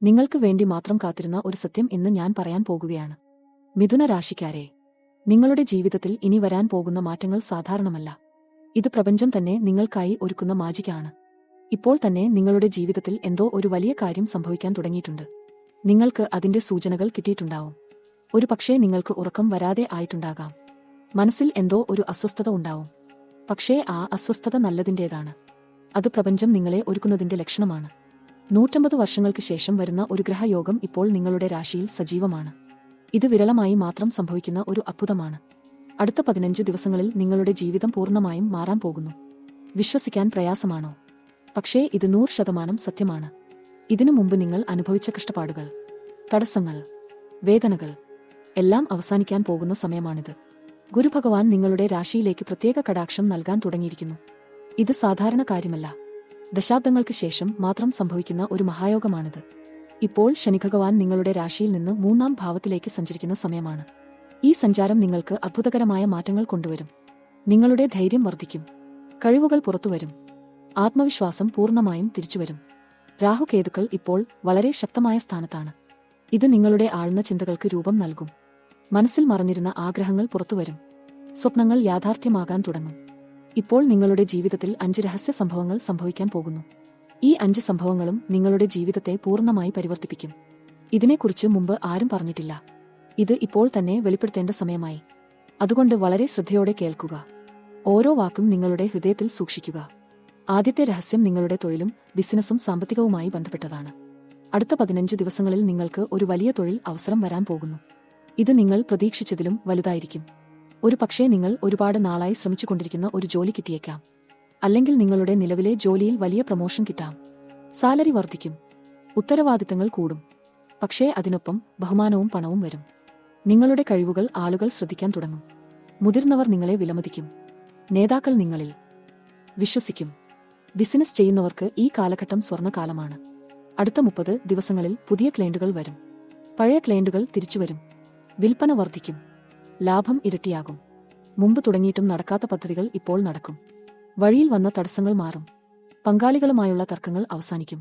നിങ്ങൾക്ക് വേണ്ടി മാത്രം കാത്തിരുന്ന ഒരു സത്യം ഇന്ന് ഞാൻ പറയാൻ പോകുകയാണ്. മിഥുന രാശിക്കാരെ, നിങ്ങളുടെ ജീവിതത്തിൽ ഇനി വരാൻ പോകുന്ന മാറ്റങ്ങൾ സാധാരണമല്ല. ഇത് പ്രപഞ്ചം തന്നെ നിങ്ങൾക്കായി ഒരുക്കുന്ന മാജിക്കാണ്. ഇപ്പോൾ തന്നെ നിങ്ങളുടെ ജീവിതത്തിൽ എന്തോ ഒരു വലിയ കാര്യം സംഭവിക്കാൻ തുടങ്ങിയിട്ടുണ്ട്. നിങ്ങൾക്ക് അതിന്റെ സൂചനകൾ കിട്ടിയിട്ടുണ്ടാവും. ഒരു പക്ഷേ നിങ്ങൾക്ക് ഉറക്കം വരാതെ ആയിട്ടുണ്ടാകാം. മനസ്സിൽ എന്തോ ഒരു അസ്വസ്ഥത ഉണ്ടാവും. പക്ഷേ ആ അസ്വസ്ഥത നല്ലതിൻ്റേതാണ്. അത് പ്രപഞ്ചം നിങ്ങളെ ഒരുക്കുന്നതിന്റെ ലക്ഷണമാണ്. 150 വർഷങ്ങൾക്ക് ശേഷം വരുന്ന ഒരു ഗ്രഹയോഗം ഇപ്പോൾ നിങ്ങളുടെ രാശിയിൽ സജീവമാണ്. ഇത് വിരളമായി മാത്രം സംഭവിക്കുന്ന ഒരു അത്ഭുതമാണ്. അടുത്ത 15 ദിവസങ്ങളിൽ നിങ്ങളുടെ ജീവിതം പൂർണ്ണമായും മാറാൻ പോകുന്നു. വിശ്വസിക്കാൻ പ്രയാസമാണോ? പക്ഷേ ഇത് 100% സത്യമാണ്. ഇതിനു മുമ്പ് നിങ്ങൾ അനുഭവിച്ച കഷ്ടപ്പാടുകൾ, തടസ്സങ്ങൾ, വേദനകൾ എല്ലാം അവസാനിക്കാൻ പോകുന്ന സമയമാണിത്. ഗുരുഭഗവാൻ നിങ്ങളുടെ രാശിയിലേക്ക് പ്രത്യേക കടാക്ഷം നൽകാൻ തുടങ്ങിയിരിക്കുന്നു. ഇത് സാധാരണ കാര്യമല്ല. ദശാബ്ദങ്ങൾക്ക് ശേഷം മാത്രം സംഭവിക്കുന്ന ഒരു മഹായോഗമാണിത്. ഇപ്പോൾ ശനിഭഗവാൻ നിങ്ങളുടെ രാശിയിൽ നിന്ന് 3-ാം ഭാവത്തിലേക്ക് സഞ്ചരിക്കുന്ന സമയമാണ്. ഈ സഞ്ചാരം നിങ്ങൾക്ക് അത്ഭുതകരമായ മാറ്റങ്ങൾ കൊണ്ടുവരും. നിങ്ങളുടെ ധൈര്യം വർദ്ധിക്കും. കഴിവുകൾ പുറത്തുവരും. ആത്മവിശ്വാസം പൂർണ്ണമായും തിരിച്ചുവരും. രാഹുകേതുക്കൾ ഇപ്പോൾ വളരെ ശക്തമായ സ്ഥാനത്താണ്. ഇത് നിങ്ങളുടെ ആഴ്ന്ന ചിന്തകൾക്ക് രൂപം നൽകും. മനസ്സിൽ മറഞ്ഞിരുന്ന ആഗ്രഹങ്ങൾ പുറത്തുവരും. സ്വപ്നങ്ങൾ യാഥാർത്ഥ്യമാകാൻ തുടങ്ങും. ഇപ്പോൾ നിങ്ങളുടെ ജീവിതത്തിൽ 5 രഹസ്യ സംഭവങ്ങൾ സംഭവിക്കാൻ പോകുന്നു. ഈ 5 സംഭവങ്ങളും നിങ്ങളുടെ ജീവിതത്തെ പൂർണ്ണമായി പരിവർത്തിപ്പിക്കും. ഇതിനെക്കുറിച്ച് മുമ്പ് ആരും പറഞ്ഞിട്ടില്ല. ഇത് ഇപ്പോൾ തന്നെ വെളിപ്പെടുത്തേണ്ട സമയമായി. അതുകൊണ്ട് വളരെ ശ്രദ്ധയോടെ കേൾക്കുക. ഓരോ വാക്കും നിങ്ങളുടെ ഹൃദയത്തിൽ സൂക്ഷിക്കുക. ആദ്യത്തെ രഹസ്യം നിങ്ങളുടെ തൊഴിലും ബിസിനസ്സും സാമ്പത്തികവുമായി ബന്ധപ്പെട്ടതാണ്. അടുത്ത 15 ദിവസങ്ങളിൽ നിങ്ങൾക്ക് ഒരു വലിയ തൊഴിൽ അവസരം വരാൻ പോകുന്നു. ഇത് നിങ്ങൾ പ്രതീക്ഷിച്ചതിലും വലുതായിരിക്കും. ഒരു പക്ഷേ നിങ്ങൾ ഒരുപാട് നാളായി ശ്രമിച്ചുകൊണ്ടിരിക്കുന്ന ഒരു ജോലി കിട്ടിയേക്കാം. അല്ലെങ്കിൽ നിങ്ങളുടെ നിലവിലെ ജോലിയിൽ വലിയ പ്രമോഷൻ കിട്ടാം. സാലറി വർദ്ധിക്കും. ഉത്തരവാദിത്തങ്ങൾ കൂടും. പക്ഷേ അതിനൊപ്പം ബഹുമാനവും പണവും വരും. നിങ്ങളുടെ കഴിവുകൾ ആളുകൾ ശ്രദ്ധിക്കാൻ തുടങ്ങും. മുതിർന്നവർ നിങ്ങളെ വിലമതിക്കും. നേതാക്കൾ നിങ്ങളിൽ വിശ്വസിക്കും. ബിസിനസ് ചെയ്യുന്നവർക്ക് ഈ കാലഘട്ടം സ്വർണ്ണകാലമാണ്. അടുത്ത 30 ദിവസങ്ങളിൽ പുതിയ ക്ലയന്റുകൾ വരും. പഴയ ക്ലയന്റുകൾ തിരിച്ചുവരും. വിൽപ്പന വർദ്ധിക്കും. ലാഭം ഇരട്ടിയാകും. മുമ്പ് തുടങ്ങിയിട്ടും നടക്കാത്ത പദ്ധതികൾ ഇപ്പോൾ നടക്കും. വഴിയിൽ വന്ന തടസ്സങ്ങൾ മാറും. പങ്കാളികളുമായുള്ള തർക്കങ്ങൾ അവസാനിക്കും.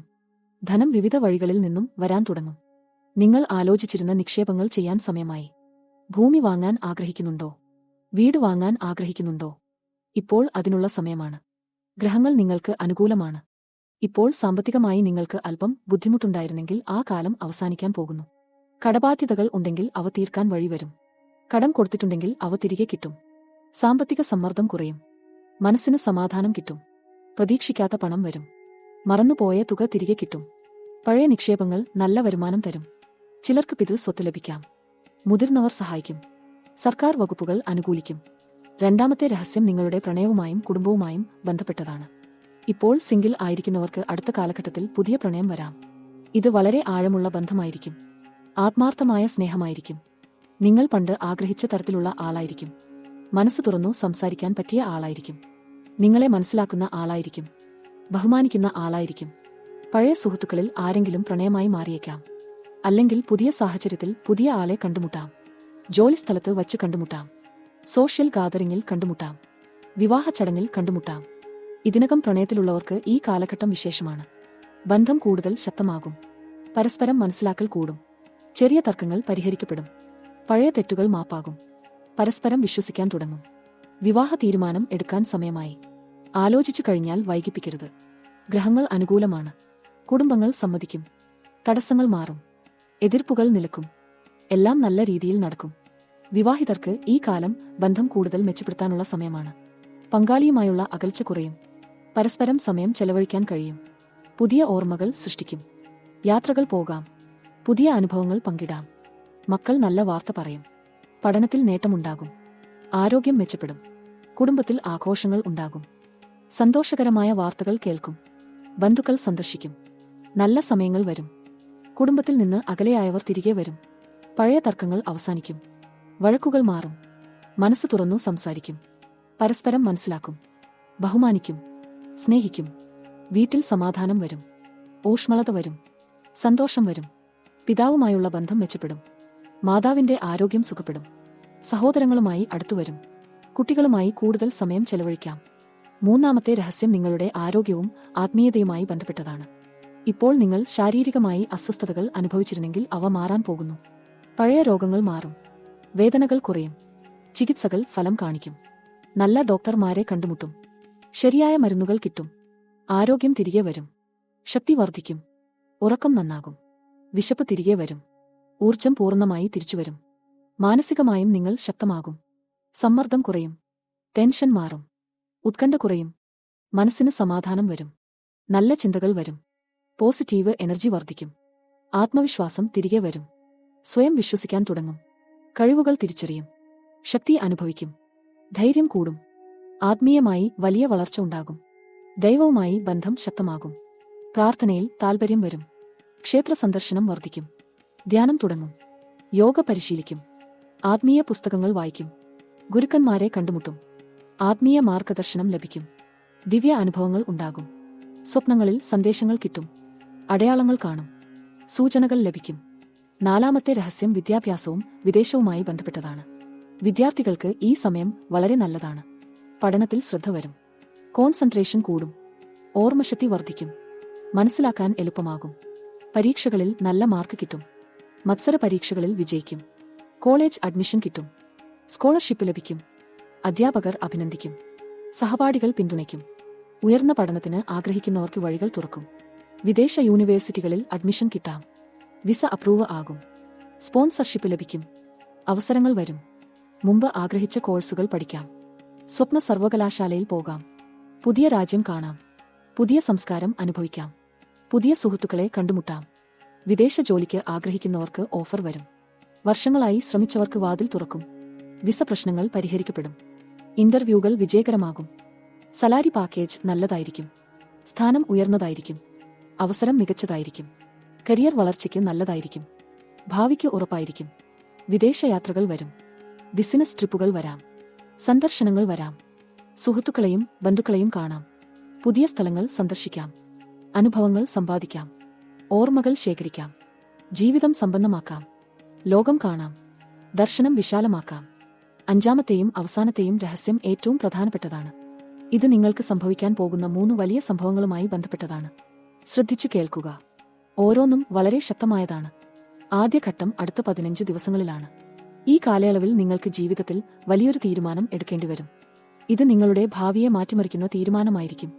ധനം വിവിധ വഴികളിൽ നിന്നും വരാൻ തുടങ്ങും. നിങ്ങൾ ആലോചിച്ചിരുന്ന നിക്ഷേപങ്ങൾ ചെയ്യാൻ സമയമായി. ഭൂമി വാങ്ങാൻ ആഗ്രഹിക്കുന്നുണ്ടോ? വീട് വാങ്ങാൻ ആഗ്രഹിക്കുന്നുണ്ടോ? ഇപ്പോൾ അതിനുള്ള സമയമാണ്. ഗ്രഹങ്ങൾ നിങ്ങൾക്ക് അനുകൂലമാണ്. ഇപ്പോൾ സാമ്പത്തികമായി നിങ്ങൾക്ക് അല്പം ബുദ്ധിമുട്ടുണ്ടായിരുന്നെങ്കിൽ ആ കാലം അവസാനിക്കാൻ പോകുന്നു. കടബാധ്യതകൾ ഉണ്ടെങ്കിൽ അവ തീർക്കാൻ വഴിവരും. കടം കൊടുത്തിട്ടുണ്ടെങ്കിൽ അവ തിരികെ കിട്ടും. സാമ്പത്തിക സമ്മർദ്ദം കുറയും. മനസ്സിന് സമാധാനം കിട്ടും. പ്രതീക്ഷിക്കാത്ത പണം വരും. മറന്നുപോയ തുക തിരികെ കിട്ടും. പഴയ നിക്ഷേപങ്ങൾ നല്ല വരുമാനം തരും. ചിലർക്ക് പിതൃ സ്വത്ത് ലഭിക്കാം. മുതിർന്നവർ സഹായിക്കും. സർക്കാർ വകുപ്പുകൾ അനുകൂലിക്കും. രണ്ടാമത്തെ രഹസ്യം നിങ്ങളുടെ പ്രണയവുമായും കുടുംബവുമായും ബന്ധപ്പെട്ടതാണ്. ഇപ്പോൾ സിംഗിൾ ആയിരിക്കുന്നവർക്ക് അടുത്ത കാലഘട്ടത്തിൽ പുതിയ പ്രണയം വരാം. ഇത് വളരെ ആഴമുള്ള ബന്ധമായിരിക്കും. ആത്മാർത്ഥമായ സ്നേഹമായിരിക്കും. നിങ്ങൾ പണ്ട് ആഗ്രഹിച്ച തരത്തിലുള്ള ആളായിരിക്കും. മനസ്സ് തുറന്നു സംസാരിക്കാൻ പറ്റിയ ആളായിരിക്കും. നിങ്ങളെ മനസ്സിലാക്കുന്ന ആളായിരിക്കും. ബഹുമാനിക്കുന്ന ആളായിരിക്കും. പഴയ സുഹൃത്തുക്കളിൽ ആരെങ്കിലും പ്രണയമായി മാറിയേക്കാം. അല്ലെങ്കിൽ പുതിയ സാഹചര്യത്തിൽ പുതിയ ആളെ കണ്ടുമുട്ടാം. ജോലിസ്ഥലത്ത് വച്ച് കണ്ടുമുട്ടാം. സോഷ്യൽ ഗാദറിംഗിൽ കണ്ടുമുട്ടാം. വിവാഹ ചടങ്ങിൽ കണ്ടുമുട്ടാം. ഇതിനകം പ്രണയത്തിലുള്ളവർക്ക് ഈ കാലഘട്ടം വിശേഷമാണ്. ബന്ധം കൂടുതൽ ശക്തമാകും. പരസ്പരം മനസ്സിലാക്കൽ കൂടും. ചെറിയ തർക്കങ്ങൾ പരിഹരിക്കപ്പെടും. പഴയ തെറ്റുകൾ മാപ്പാകും. പരസ്പരം വിശ്വസിക്കാൻ തുടങ്ങും. വിവാഹ തീരുമാനം എടുക്കാൻ സമയമായി. ആലോചിച്ചു കഴിഞ്ഞാൽ വൈകിപ്പിക്കരുത്. ഗ്രഹങ്ങൾ അനുകൂലമാണ്. കുടുംബങ്ങൾ സമ്മതിക്കും. തടസ്സങ്ങൾ മാറും. എതിർപ്പുകൾ നിലക്കും. എല്ലാം നല്ല രീതിയിൽ നടക്കും. വിവാഹിതർക്ക് ഈ കാലം ബന്ധം കൂടുതൽ മെച്ചപ്പെടുത്താനുള്ള സമയമാണ്. പങ്കാളിയുമായുള്ള അകൽച്ച കുറയും. പരസ്പരം സമയം ചെലവഴിക്കാൻ കഴിയും. പുതിയ ഓർമ്മകൾ സൃഷ്ടിക്കും. യാത്രകൾ പോകാം. പുതിയ അനുഭവങ്ങൾ പങ്കിടാം. മക്കൾ നല്ല വാർത്ത പറയും. പഠനത്തിൽ നേട്ടമുണ്ടാകും. ആരോഗ്യം മെച്ചപ്പെടും. കുടുംബത്തിൽ ആഘോഷങ്ങൾ ഉണ്ടാകും. സന്തോഷകരമായ വാർത്തകൾ കേൾക്കും. ബന്ധുക്കൾ സന്ദർശിക്കും. നല്ല സമയങ്ങൾ വരും. കുടുംബത്തിൽ നിന്ന് അകലെയായവർ തിരികെ വരും. പഴയ തർക്കങ്ങൾ അവസാനിക്കും. വഴക്കുകൾ മാറും. മനസ്സ് തുറന്നു സംസാരിക്കും. പരസ്പരം മനസ്സിലാക്കും. ബഹുമാനിക്കും. സ്നേഹിക്കും. വീട്ടിൽ സമാധാനം വരും. ഊഷ്മളത വരും. സന്തോഷം വരും. പിതാവുമായുള്ള ബന്ധം മെച്ചപ്പെടും. മാതാവിന്റെ ആരോഗ്യം സുഖപ്പെടും. സഹോദരങ്ങളുമായി അടുത്തുവരും. കുട്ടികളുമായി കൂടുതൽ സമയം ചെലവഴിക്കാം. മൂന്നാമത്തെ രഹസ്യം നിങ്ങളുടെ ആരോഗ്യവും ആത്മീയതയുമായി ബന്ധപ്പെട്ടതാണ്. ഇപ്പോൾ നിങ്ങൾ ശാരീരികമായി അസ്വസ്ഥതകൾ അനുഭവിച്ചിരുന്നെങ്കിൽ അവ മാറാൻ പോകുന്നു. പഴയ രോഗങ്ങൾ മാറും. വേദനകൾ കുറയും. ചികിത്സകൾ ഫലം കാണിക്കും. നല്ല ഡോക്ടർമാരെ കണ്ടുമുട്ടും. ശരിയായ മരുന്നുകൾ കിട്ടും. ആരോഗ്യം തിരികെ വരും. ശക്തി വർദ്ധിക്കും. ഉറക്കം നന്നാകും. വിശപ്പ് തിരികെ വരും. ഊർജം പൂർണ്ണമായി തിരിച്ചുവരും. മാനസികമായും നിങ്ങൾ ശക്തമാകും. സമ്മർദ്ദം കുറയും. ടെൻഷൻ മാറും. ഉത്കണ്ഠ കുറയും. മനസ്സിന് സമാധാനം വരും. നല്ല ചിന്തകൾ വരും. പോസിറ്റീവ് എനർജി വർദ്ധിക്കും. ആത്മവിശ്വാസം തിരികെ വരും. സ്വയം വിശ്വസിക്കാൻ തുടങ്ങും. കഴിവുകൾ തിരിച്ചറിയും. ശക്തി അനുഭവിക്കും. ധൈര്യം കൂടും. ആത്മീയമായി വലിയ വളർച്ച ഉണ്ടാകും. ദൈവവുമായി ബന്ധം ശക്തമാകും. പ്രാർത്ഥനയിൽ താൽപര്യം വരും. ക്ഷേത്ര സന്ദർശനം വർദ്ധിക്കും. ധ്യാനം തുടങ്ങും. യോഗ പരിശീലിക്കും. ആത്മീയ പുസ്തകങ്ങൾ വായിക്കും. ഗുരുക്കന്മാരെ കണ്ടുമുട്ടും. ആത്മീയ മാർഗദർശനം ലഭിക്കും. ദിവ്യ അനുഭവങ്ങൾ ഉണ്ടാകും. സ്വപ്നങ്ങളിൽ സന്ദേശങ്ങൾ കിട്ടും. അടയാളങ്ങൾ കാണും. സൂചനകൾ ലഭിക്കും. നാലാമത്തെ രഹസ്യം വിദ്യാഭ്യാസവും വിദേശവുമായി ബന്ധപ്പെട്ടതാണ്. വിദ്യാർത്ഥികൾക്ക് ഈ സമയം വളരെ നല്ലതാണ്. പഠനത്തിൽ ശ്രദ്ധ വരും. കോൺസെൻട്രേഷൻ കൂടും. ഓർമ്മശക്തി വർദ്ധിക്കും. മനസ്സിലാക്കാൻ എളുപ്പമാകും. പരീക്ഷകളിൽ നല്ല മാർക്ക് കിട്ടും. മത്സര പരീക്ഷകളിൽ വിജയിക്കും. കോളേജ് അഡ്മിഷൻ കിട്ടും. സ്കോളർഷിപ്പ് ലഭിക്കും. അധ്യാപകർ അഭിനന്ദിക്കും. സഹപാഠികൾ പിന്തുണയ്ക്കും. ഉയർന്ന പഠനത്തിന് ആഗ്രഹിക്കുന്നവർക്ക് വഴികൾ തുറക്കും. വിദേശ യൂണിവേഴ്സിറ്റികളിൽ അഡ്മിഷൻ കിട്ടാം. വിസ അപ്രൂവ് ആകും. സ്പോൺസർഷിപ്പ് ലഭിക്കും. അവസരങ്ങൾ വരും. മുമ്പ് ആഗ്രഹിച്ച കോഴ്സുകൾ പഠിക്കാം. സ്വപ്ന സർവകലാശാലയിൽ പോകാം. പുതിയ രാജ്യം കാണാം. പുതിയ സംസ്കാരം അനുഭവിക്കാം. പുതിയ സുഹൃത്തുക്കളെ കണ്ടുമുട്ടാം. വിദേശ ജോലിക്ക് ആഗ്രഹിക്കുന്നവർക്ക് ഓഫർ വരും. വർഷങ്ങളായി ശ്രമിച്ചവർക്ക് വാതിൽ തുറക്കും. വിസ പ്രശ്നങ്ങൾ പരിഹരിക്കപ്പെടും. ഇന്റർവ്യൂകൾ വിജയകരമാകും. സലാരി പാക്കേജ് നല്ലതായിരിക്കും. സ്ഥാനം ഉയർന്നതായിരിക്കും. അവസരം മികച്ചതായിരിക്കും. കരിയർ വളർച്ചയ്ക്ക് നല്ലതായിരിക്കും. ഭാവിക്ക് ഉറപ്പായിരിക്കും. വിദേശയാത്രകൾ വരും. ബിസിനസ് ട്രിപ്പുകൾ വരാം. സന്ദർശനങ്ങൾ വരാം. സുഹൃത്തുക്കളെയും ബന്ധുക്കളെയും കാണാം. പുതിയ സ്ഥലങ്ങൾ സന്ദർശിക്കാം. അനുഭവങ്ങൾ സമ്പാദിക്കാം. ഓർമ്മകൾ ശേഖരിക്കാം. ജീവിതം സമ്പന്നമാക്കാം. ലോകം കാണാം. ദർശനം വിശാലമാക്കാം. അഞ്ചാമത്തെയും അവസാനത്തെയും രഹസ്യം ഏറ്റവും പ്രധാനപ്പെട്ടതാണ്. ഇത് നിങ്ങൾക്ക് സംഭവിക്കാൻ പോകുന്ന 3 വലിയ സംഭവങ്ങളുമായി ബന്ധപ്പെട്ടതാണ്. ശ്രദ്ധിച്ചു കേൾക്കുക. ഓരോന്നും വളരെ ശക്തമായതാണ്. ആദ്യഘട്ടം അടുത്ത 15 ദിവസങ്ങളിലാണ്. ഈ കാലയളവിൽ നിങ്ങൾക്ക് ജീവിതത്തിൽ വലിയൊരു തീരുമാനം എടുക്കേണ്ടിവരും. ഇത് നിങ്ങളുടെ ഭാവിയെ മാറ്റിമറിക്കുന്ന തീരുമാനമായിരിക്കും.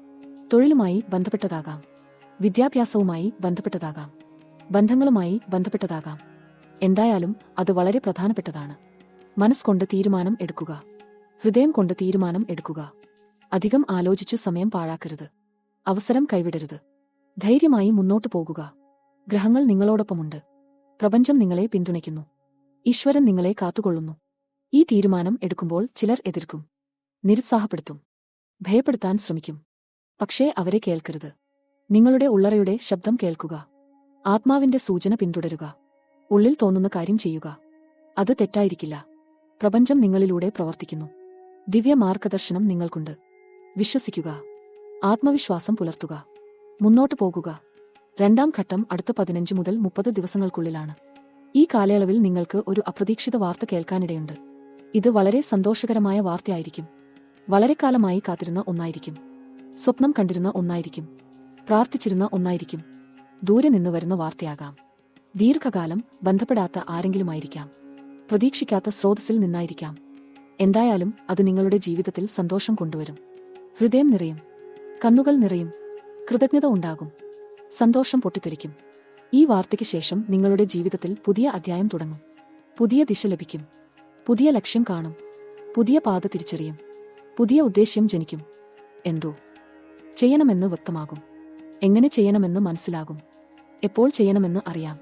തൊഴിലുമായി ബന്ധപ്പെട്ടതാകാം. വിദ്യാഭ്യാസവുമായി ബന്ധപ്പെട്ടതാകാം. ബന്ധങ്ങളുമായി ബന്ധപ്പെട്ടതാകാം. എന്തായാലും അത് വളരെ പ്രധാനപ്പെട്ടതാണ്. മനസ്സുകൊണ്ട് തീരുമാനം എടുക്കുക. ഹൃദയം കൊണ്ട് തീരുമാനം എടുക്കുക. അധികം ആലോചിച്ചു സമയം പാഴാക്കരുത്. അവസരം കൈവിടരുത്. ധൈര്യമായി മുന്നോട്ടു പോകുക. ഗ്രഹങ്ങൾ നിങ്ങളോടൊപ്പമുണ്ട്. പ്രപഞ്ചം നിങ്ങളെ പിന്തുണയ്ക്കുന്നു. ഈശ്വരൻ നിങ്ങളെ കാത്തുകൊള്ളുന്നു. ഈ തീരുമാനം എടുക്കുമ്പോൾ ചിലർ എതിർക്കും. നിരുത്സാഹപ്പെടുത്തും. ഭയപ്പെടുത്താൻ ശ്രമിക്കും. പക്ഷേ അവരെ കേൾക്കരുത്. നിങ്ങളുടെ ഉള്ളറയുടെ ശബ്ദം കേൾക്കുക. ആത്മാവിന്റെ സൂചന പിന്തുടരുക. ഉള്ളിൽ തോന്നുന്ന കാര്യം ചെയ്യുക. അത് തെറ്റായിരിക്കില്ല. പ്രപഞ്ചം നിങ്ങളിലൂടെ പ്രവർത്തിക്കുന്നു. ദിവ്യ മാർഗദർശനം നിങ്ങൾക്കുണ്ട്. വിശ്വസിക്കുക. ആത്മവിശ്വാസം പുലർത്തുക. മുന്നോട്ടു പോകുക. രണ്ടാം ഘട്ടം അടുത്ത 15 മുതൽ 30 ദിവസങ്ങൾക്കുള്ളിലാണ്. ഈ കാലയളവിൽ നിങ്ങൾക്ക് ഒരു അപ്രതീക്ഷിത വാർത്ത കേൾക്കാനിടയുണ്ട്. ഇത് വളരെ സന്തോഷകരമായ വാർത്തയായിരിക്കും. വളരെ കാലമായി കാത്തിരുന്ന ഒന്നായിരിക്കും. സ്വപ്നം കണ്ടിരുന്ന ഒന്നായിരിക്കും. പ്രാർത്ഥിച്ചിരുന്ന ഒന്നായിരിക്കും. ദൂരെ നിന്ന് വരുന്ന വാർത്തയാകാം. ദീർഘകാലം ബന്ധപ്പെടാത്ത ആരെങ്കിലുമായിരിക്കാം. പ്രതീക്ഷിക്കാത്ത സ്രോതസ്സിൽ നിന്നായിരിക്കാം. എന്തായാലും അത് നിങ്ങളുടെ ജീവിതത്തിൽ സന്തോഷം കൊണ്ടുവരും. ഹൃദയം നിറയും. കണ്ണുകൾ നിറയും. കൃതജ്ഞത ഉണ്ടാകും. സന്തോഷം പൊട്ടിത്തെറിക്കും. ഈ വാർത്തയ്ക്ക് ശേഷം നിങ്ങളുടെ ജീവിതത്തിൽ പുതിയ അധ്യായം തുടങ്ങും. പുതിയ ദിശ ലഭിക്കും. പുതിയ ലക്ഷ്യം കാണും. പുതിയ പാത തിരിച്ചറിയും. പുതിയ ഉദ്ദേശ്യം ജനിക്കും. എന്തോ ചെയ്യണമെന്ന് വ്യക്തമാകും. എങ്ങനെ ചെയ്യണമെന്ന് മനസ്സിലാകും. എപ്പോൾ ചെയ്യണമെന്ന് അറിയാം.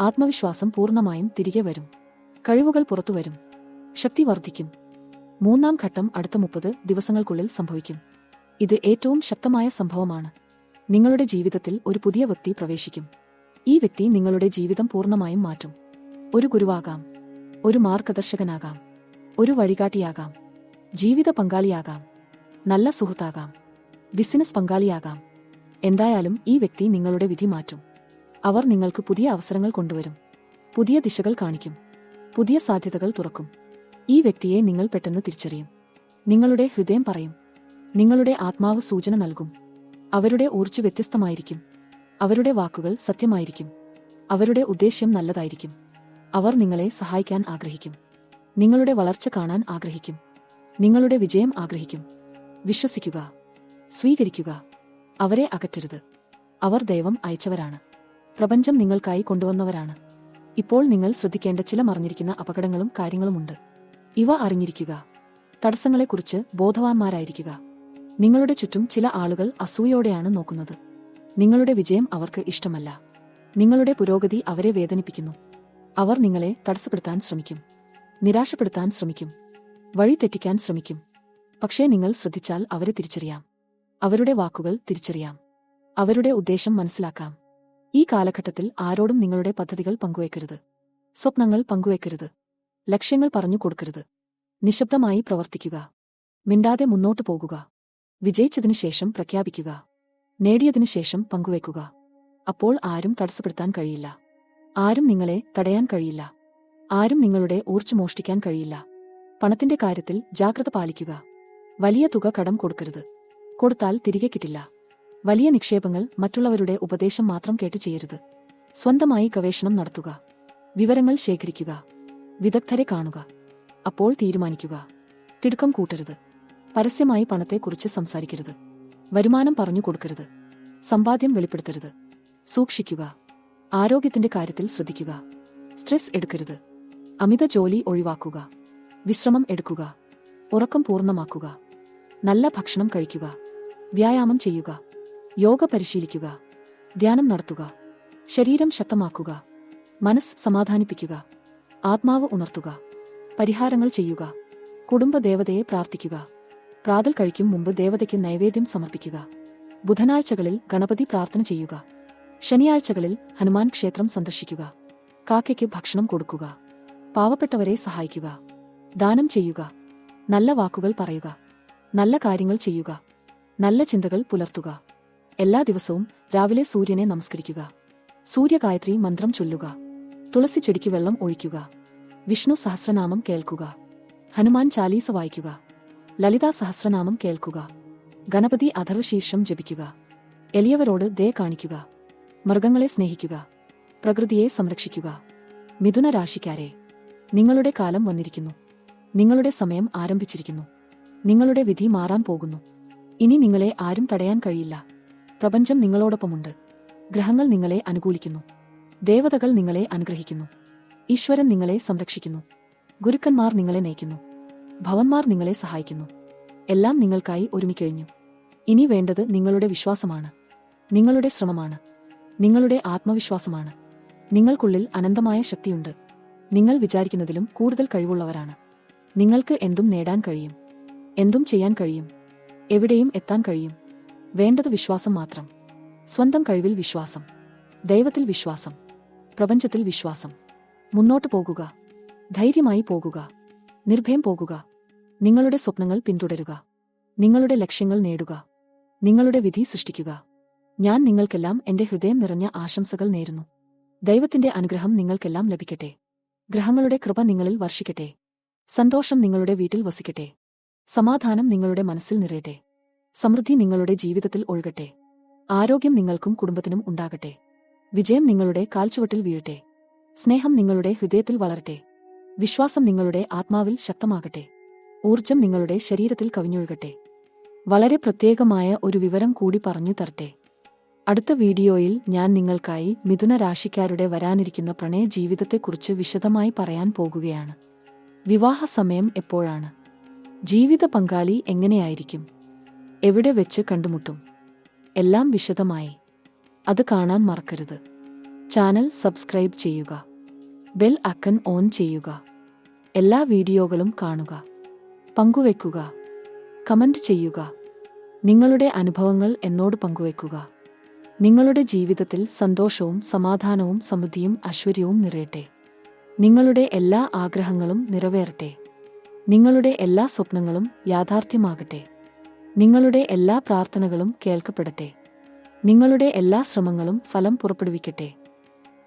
ആത്മവിശ്വാസം പൂർണ്ണമായും തിരികെ വരും. കഴിവുകൾ പുറത്തുവരും. ശക്തി വർദ്ധിക്കും. മൂന്നാം ഘട്ടം അടുത്ത 30 ദിവസങ്ങൾക്കുള്ളിൽ സംഭവിക്കും. ഇത് ഏറ്റവും ശക്തമായ സംഭവമാണ്. നിങ്ങളുടെ ജീവിതത്തിൽ ഒരു പുതിയ വ്യക്തി പ്രവേശിക്കും. ഈ വ്യക്തി നിങ്ങളുടെ ജീവിതം പൂർണ്ണമായും മാറ്റും. ഒരു ഗുരുവാകാം. ഒരു മാർഗദർശകനാകാം. ഒരു വഴികാട്ടിയാകാം. ജീവിത പങ്കാളിയാകാം. നല്ല സുഹൃത്താകാം. ബിസിനസ് പങ്കാളിയാകാം. എന്തായാലും ഈ വ്യക്തി നിങ്ങളുടെ വിധി മാറ്റും. അവർ നിങ്ങൾക്ക് പുതിയ അവസരങ്ങൾ കൊണ്ടുവരും. പുതിയ ദിശകൾ കാണിക്കും. പുതിയ സാധ്യതകൾ തുറക്കും. ഈ വ്യക്തിയെ നിങ്ങൾ പെട്ടെന്ന് തിരിച്ചറിയും. നിങ്ങളുടെ ഹൃദയം പറയും. നിങ്ങളുടെ ആത്മാവ് സൂചന നൽകും. അവരുടെ ഊർജ്ജ വ്യത്യസ്തമായിരിക്കും. അവരുടെ വാക്കുകൾ സത്യമായിരിക്കും. അവരുടെ ഉദ്ദേശ്യം നല്ലതായിരിക്കും. അവർ നിങ്ങളെ സഹായിക്കാൻ ആഗ്രഹിക്കും. നിങ്ങളുടെ വളർച്ച കാണാൻ ആഗ്രഹിക്കും. നിങ്ങളുടെ വിജയം ആഗ്രഹിക്കും. വിശ്വസിക്കുക. സ്വീകരിക്കുക. അവരെ അകറ്റരുത്. അവർ ദൈവം അയച്ചവരാണ്. പ്രപഞ്ചം നിങ്ങൾക്കായി കൊണ്ടുവന്നവരാണ്. ഇപ്പോൾ നിങ്ങൾ ശ്രദ്ധിക്കേണ്ട ചില മറഞ്ഞിരിക്കുന്ന അപകടങ്ങളും കാര്യങ്ങളുമുണ്ട്. ഇവ അറിഞ്ഞിരിക്കുക. തടസ്സങ്ങളെക്കുറിച്ച് ബോധവാന്മാരായിരിക്കുക. നിങ്ങളുടെ ചുറ്റും ചില ആളുകൾ അസൂയോടെയാണ് നോക്കുന്നത്. നിങ്ങളുടെ വിജയം അവർക്ക് ഇഷ്ടമല്ല. നിങ്ങളുടെ പുരോഗതി അവരെ വേദനിപ്പിക്കുന്നു. അവർ നിങ്ങളെ തടസ്സപ്പെടുത്താൻ ശ്രമിക്കും. നിരാശപ്പെടുത്താൻ ശ്രമിക്കും. വഴി തെറ്റിക്കാൻ ശ്രമിക്കും. പക്ഷേ നിങ്ങൾ ശ്രദ്ധിച്ചാൽ അവരെ തിരിച്ചറിയാം. അവരുടെ വാക്കുകൾ തിരിച്ചറിയാം. അവരുടെ ഉദ്ദേശം മനസ്സിലാക്കാം. ഈ കാലഘട്ടത്തിൽ ആരോടും നിങ്ങളുടെ പദ്ധതികൾ പങ്കുവയ്ക്കരുത്. സ്വപ്നങ്ങൾ പങ്കുവയ്ക്കരുത്. ലക്ഷ്യങ്ങൾ പറഞ്ഞു കൊടുക്കരുത്. നിശബ്ദമായി പ്രവർത്തിക്കുക. മിണ്ടാതെ മുന്നോട്ടു പോകുക. വിജയിച്ചതിനു ശേഷം പ്രഖ്യാപിക്കുക. നേടിയതിനു ശേഷം പങ്കുവയ്ക്കുക. അപ്പോൾ ആരും തടസ്സപ്പെടുത്താൻ കഴിയില്ല. ആരും നിങ്ങളെ തടയാൻ കഴിയില്ല. ആരും നിങ്ങളുടെ ഊർജ്ജം മോഷ്ടിക്കാൻ കഴിയില്ല. പണത്തിന്റെ കാര്യത്തിൽ ജാഗ്രത പാലിക്കുക. വലിയ തുക കടം കൊടുക്കരുത്. കൊടുത്താൽ തിരികെ കിട്ടില്ല. വലിയ നിക്ഷേപങ്ങൾ മറ്റുള്ളവരുടെ ഉപദേശം മാത്രം കേട്ട് ചെയ്യരുത്. സ്വന്തമായി ഗവേഷണം നടത്തുക. വിവരങ്ങൾ ശേഖരിക്കുക. വിദഗ്ധരെ കാണുക. അപ്പോൾ തീരുമാനിക്കുക. തിടുക്കം കൂട്ടരുത്. പരസ്യമായി പണത്തെക്കുറിച്ച് സംസാരിക്കരുത്. വരുമാനം പറഞ്ഞു കൊടുക്കരുത്. സമ്പാദ്യം വെളിപ്പെടുത്തരുത്. സൂക്ഷിക്കുക. ആരോഗ്യത്തിന്റെ കാര്യത്തിൽ ശ്രദ്ധിക്കുക. സ്ട്രെസ് എടുക്കരുത്. അമിത ജോലി ഒഴിവാക്കുക. വിശ്രമം എടുക്കുക. ഉറക്കം പൂർണ്ണമാക്കുക. നല്ല ഭക്ഷണം കഴിക്കുക. വ്യായാമം ചെയ്യുക. യോഗ പരിശീലിക്കുക. ധ്യാനം നടത്തുക. ശരീരം ശക്തമാക്കുക. മനസ്സ് സമാധാനിപ്പിക്കുക. ആത്മാവ് ഉണർത്തുക. പരിഹാരങ്ങൾ ചെയ്യുക. കുടുംബ ദേവതയെ പ്രാർത്ഥിക്കുക. പ്രാതൽ കഴിക്കും മുമ്പ് ദേവതയ്ക്ക് നൈവേദ്യം സമർപ്പിക്കുക. ബുധനാഴ്ചകളിൽ ഗണപതി പ്രാർത്ഥന ചെയ്യുക. ശനിയാഴ്ചകളിൽ ഹനുമാൻ ക്ഷേത്രം സന്ദർശിക്കുക. കാക്കയ്ക്ക് ഭക്ഷണം കൊടുക്കുക. പാവപ്പെട്ടവരെ സഹായിക്കുക. ദാനം ചെയ്യുക. നല്ല വാക്കുകൾ പറയുക. നല്ല കാര്യങ്ങൾ ചെയ്യുക. നല്ല ചിന്തകൾ പുലർത്തുക. എല്ലാ ദിവസവും രാവിലെ സൂര്യനെ നമസ്കരിക്കുക. സൂര്യഗായത്രി മന്ത്രം ചൊല്ലുക. തുളസി ചെടിക്ക് വെള്ളം ഒഴിക്കുക. വിഷ്ണു സഹസ്രനാമം കേൾക്കുക. ഹനുമാൻ ചാലീസ വായിക്കുക. ലളിതാ സഹസ്രനാമം കേൾക്കുക. ഗണപതി അഥർവശീർഷം ജപിക്കുക. എളിയവരോട് ദയ കാണിക്കുക. മൃഗങ്ങളെ സ്നേഹിക്കുക. പ്രകൃതിയെ സംരക്ഷിക്കുക. മിഥുന രാശിക്കാരെ, നിങ്ങളുടെ കാലം വന്നിരിക്കുന്നു. നിങ്ങളുടെ സമയം ആരംഭിച്ചിരിക്കുന്നു. നിങ്ങളുടെ വിധി മാറാൻ പോകുന്നു. ഇനി നിങ്ങളെ ആരും തടയാൻ കഴിയില്ല. പ്രപഞ്ചം നിങ്ങളോടൊപ്പമുണ്ട്. ഗ്രഹങ്ങൾ നിങ്ങളെ അനുകൂലിക്കുന്നു. ദേവതകൾ നിങ്ങളെ അനുഗ്രഹിക്കുന്നു. ഈശ്വരൻ നിങ്ങളെ സംരക്ഷിക്കുന്നു. ഗുരുക്കന്മാർ നിങ്ങളെ നയിക്കുന്നു. ഭവന്മാർ നിങ്ങളെ സഹായിക്കുന്നു. എല്ലാം നിങ്ങൾക്കായി ഒരുമിക്കഴിഞ്ഞു. ഇനി വേണ്ടത് നിങ്ങളുടെ വിശ്വാസമാണ്. നിങ്ങളുടെ ശ്രമമാണ്. നിങ്ങളുടെ ആത്മവിശ്വാസമാണ്. നിങ്ങൾക്കുള്ളിൽ അനന്തമായ ശക്തിയുണ്ട്. നിങ്ങൾ വിചാരിക്കുന്നതിലും കൂടുതൽ കഴിവുള്ളവരാണ്. നിങ്ങൾക്ക് എന്തും നേടാൻ കഴിയും. എന്തും ചെയ്യാൻ കഴിയും. എവിടെയും എത്താൻ കഴിയും. വേണ്ടത് വിശ്വാസം മാത്രം. സ്വന്തം കഴിവിൽ വിശ്വാസം. ദൈവത്തിൽ വിശ്വാസം. പ്രപഞ്ചത്തിൽ വിശ്വാസം. മുന്നോട്ട് പോകുക. ധൈര്യമായി പോകുക. നിർഭയം പോകുക. നിങ്ങളുടെ സ്വപ്നങ്ങൾ പിന്തുടരുക. നിങ്ങളുടെ ലക്ഷ്യങ്ങൾ നേടുക. നിങ്ങളുടെ വിധി സൃഷ്ടിക്കുക. ഞാൻ നിങ്ങൾക്കെല്ലാം എന്റെ ഹൃദയം നിറഞ്ഞ ആശംസകൾ നേരുന്നു. ദൈവത്തിന്റെ അനുഗ്രഹം നിങ്ങൾക്കെല്ലാം ലഭിക്കട്ടെ. ഗ്രഹങ്ങളുടെ കൃപ നിങ്ങളിൽ വർഷിക്കട്ടെ. സന്തോഷം നിങ്ങളുടെ വീട്ടിൽ വസിക്കട്ടെ. സമാധാനം നിങ്ങളുടെ മനസ്സിൽ നിറയട്ടെ. സമൃദ്ധി നിങ്ങളുടെ ജീവിതത്തിൽ ഒഴുകട്ടെ. ആരോഗ്യം നിങ്ങൾക്കും കുടുംബത്തിനും ഉണ്ടാകട്ടെ. വിജയം നിങ്ങളുടെ കാൽച്ചുവട്ടിൽ വീഴട്ടെ. സ്നേഹം നിങ്ങളുടെ ഹൃദയത്തിൽ വളരട്ടെ. വിശ്വാസം നിങ്ങളുടെ ആത്മാവിൽ ശക്തമാകട്ടെ. ഊർജം നിങ്ങളുടെ ശരീരത്തിൽ കവിഞ്ഞൊഴുകട്ടെ. വളരെ പ്രത്യേകമായ ഒരു വിവരം കൂടി പറഞ്ഞു തരട്ടെ. അടുത്ത വീഡിയോയിൽ ഞാൻ നിങ്ങൾക്കായി മിഥുന രാശിക്കാരുടെ വരാനിരിക്കുന്ന പ്രണയ ജീവിതത്തെക്കുറിച്ച് വിശദമായി പറയാൻ പോകുകയാണ്. വിവാഹ സമയം എപ്പോഴാണ്? ജീവിത പങ്കാളി എങ്ങനെയായിരിക്കും? എവിടെ വെച്ച് കണ്ടുമുട്ടും? എല്ലാം വിശദമായി. അത് കാണാൻ മറക്കരുത്. ചാനൽ സബ്സ്ക്രൈബ് ചെയ്യുക. ബെൽ ഐക്കൺ ഓൺ ചെയ്യുക. എല്ലാ വീഡിയോകളും കാണുക. പങ്കുവെക്കുക. കമന്റ് ചെയ്യുക. നിങ്ങളുടെ അനുഭവങ്ങൾ എന്നോട് പങ്കുവെക്കുക. നിങ്ങളുടെ ജീവിതത്തിൽ സന്തോഷവും സമാധാനവും സമൃദ്ധിയും ഐശ്വര്യവും നിറയട്ടെ. നിങ്ങളുടെ എല്ലാ ആഗ്രഹങ്ങളും നിറവേറട്ടെ. നിങ്ങളുടെ എല്ലാ സ്വപ്നങ്ങളും യാഥാർത്ഥ്യമാകട്ടെ. നിങ്ങളുടെ എല്ലാ പ്രാർത്ഥനകളും കേൾക്കപ്പെടട്ടെ. നിങ്ങളുടെ എല്ലാ ശ്രമങ്ങളും ഫലം പുറപ്പെടുവിക്കട്ടെ.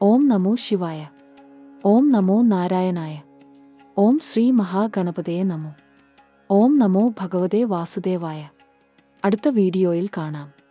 ഓം നമോ ശിവായ. ഓം നമോ നാരായണായ. ഓം ശ്രീ മഹാഗണപതയെ നമോ. ഓം നമോ ഭഗവതേ വാസുദേവായ. അടുത്ത വീഡിയോയിൽ കാണാം.